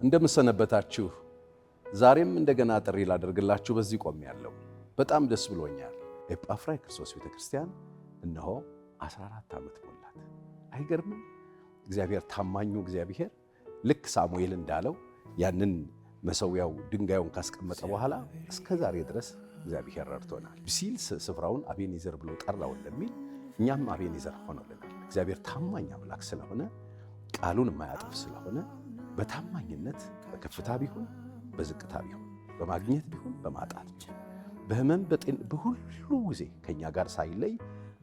እንደምሰነበታችሁ ዛሬም እንደገና ጥሪ ላደርግላችሁ በዚህ ቆሜያለሁ። በጣም ደስ ብሎኛል። ኤጳፍራ የክርስቶስ ቤተክርስቲያን እነሆ 14 ዓመት ሞላት። አይገርምም? እግዚአብሔር ታማኙ እግዚአብሔር ልክ ሳሙኤል እንዳለው ያንን መሰዊያው ድንጋዩን ካስቀመጠ በኋላ እስከ ዛሬ ድረስ እግዚአብሔር ረድቶናል ሲል ስፍራውን አቤኔዘር ብሎ ጠራው እንደሚል እኛም አቤኔዘር ሆኖልናል። እግዚአብሔር ታማኝ አምላክ ስለሆነ ቃሉን የማያጥፍ ስለሆነ በታማኝነት በከፍታ ቢሆን በዝቅታ ቢሆን በማግኘት ቢሆን በማጣት ቢሆን በህመም በሁሉ ጊዜ ከኛ ጋር ሳይለይ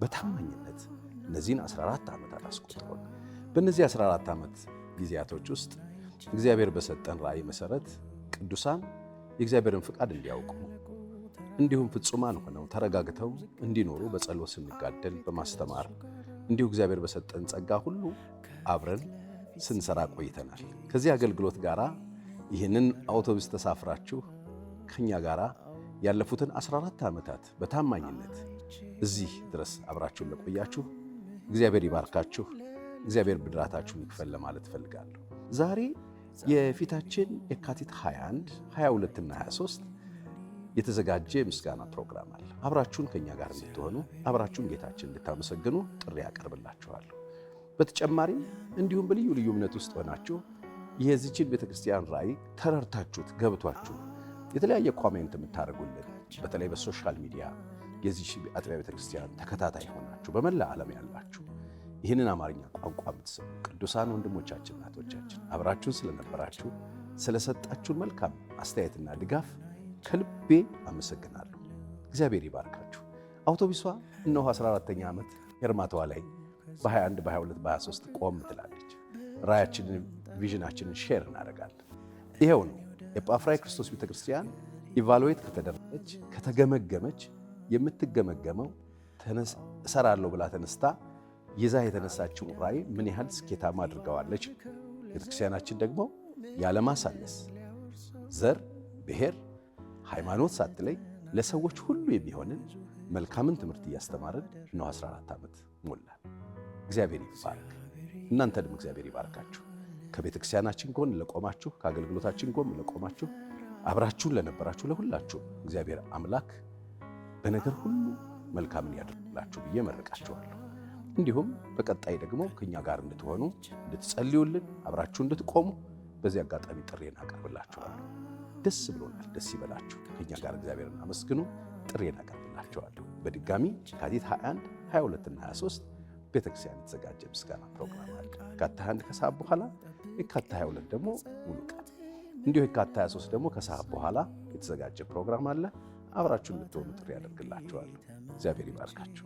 በታማኝነት እነዚህን 14 ዓመታት አስቆጥሮን በእነዚህ 14 ዓመት ጊዜያቶች ውስጥ እግዚአብሔር በሰጠን ራእይ መሰረት ቅዱሳን የእግዚአብሔርን ፍቃድ እንዲያውቁ እንዲሁም ፍጹማን ሆነው ተረጋግተው እንዲኖሩ በጸሎት ስንጋደል በማስተማር እንዲሁ እግዚአብሔር በሰጠን ጸጋ ሁሉ አብረን ስንሰራ ቆይተናል። ከዚህ አገልግሎት ጋር ይህንን አውቶቡስ ተሳፍራችሁ ከኛ ጋር ያለፉትን 14 ዓመታት በታማኝነት እዚህ ድረስ አብራችሁን ለቆያችሁ እግዚአብሔር ይባርካችሁ፣ እግዚአብሔር ብድራታችሁን ይክፈል ለማለት እፈልጋለሁ። ዛሬ የፊታችን የካቲት 21፣ 22 እና 23 የተዘጋጀ ምስጋና ፕሮግራም አለ። አብራችሁን ከኛ ጋር እንድትሆኑ አብራችሁን ጌታችን እንድታመሰግኑ ጥሪ ያቀርብላችኋለሁ። በተጨማሪም እንዲሁም በልዩ ልዩ እምነት ውስጥ ሆናችሁ የዚህችን ቤተክርስቲያን ራእይ ተረድታችሁት ገብቷችሁ የተለያየ ኮሜንት የምታደርጉልን በተለይ በሶሻል ሚዲያ የዚህ አጥቢያ ቤተክርስቲያን ተከታታይ ሆናችሁ በመላ ዓለም ያላችሁ ይህንን አማርኛ ቋንቋ የምትሰሙ ቅዱሳን ወንድሞቻችን እናቶቻችን አብራችሁን ስለነበራችሁ ስለሰጣችሁን መልካም አስተያየትና ድጋፍ ከልቤ አመሰግናለሁ። እግዚአብሔር ይባርካችሁ። አውቶቡሷ እነሆ 14ኛ ዓመት ሄርማታዋ ላይ በ21 በ22 በ23 ቆም ትላለች። ራያችንን ቪዥናችንን ሼር እናደርጋለን። ይሄው ነው ኤጳፍራ የክርስቶስ ቤተክርስቲያን ኢቫሉዌት ከተደረገች ከተገመገመች የምትገመገመው እሰራለሁ ብላ ተነስታ ይዛ የተነሳችውን ራእይ ምን ያህል ስኬታማ አድርገዋለች። ቤተክርስቲያናችን ደግሞ ያለማሳነስ ዘር፣ ብሔር፣ ሃይማኖት ሳትለይ ለሰዎች ሁሉ የሚሆንን መልካምን ትምህርት እያስተማርን ነው 14 ዓመት ሞላል። እግዚአብሔር ይባርክ። እናንተንም እግዚአብሔር ይባርካችሁ። ከቤተክርስቲያናችን ጎን ለቆማችሁ፣ ከአገልግሎታችን ጎን ለቆማችሁ፣ አብራችሁን ለነበራችሁ ለሁላችሁ እግዚአብሔር አምላክ በነገር ሁሉ መልካምን ያደርግላችሁ ብዬ መርቃችኋለሁ። እንዲሁም በቀጣይ ደግሞ ከኛ ጋር እንድትሆኑ እንድትጸልዩልን፣ አብራችሁ እንድትቆሙ በዚህ አጋጣሚ ጥሬን አቀርብላችኋለሁ። ደስ ብሎናል። ደስ ይበላችሁ። ከኛ ጋር እግዚአብሔርን አመስግኑ። ጥሬን አቀርብላችኋለሁ። በድጋሚ የካቲት 21፣ 22 እና 23 ቤተክርስቲያን የተዘጋጀ ምስጋና ፕሮግራም አለ። የካቲት 21 ከሰዓት በኋላ፣ የካቲት 22 ደግሞ ሙሉ ቀን፣ እንዲሁ የካቲት 23 ደግሞ ከሰዓት በኋላ የተዘጋጀ ፕሮግራም አለ። አብራችሁ እንድትሆኑ ጥሪ ያደርግላችኋለሁ። እግዚአብሔር ይባርካችሁ።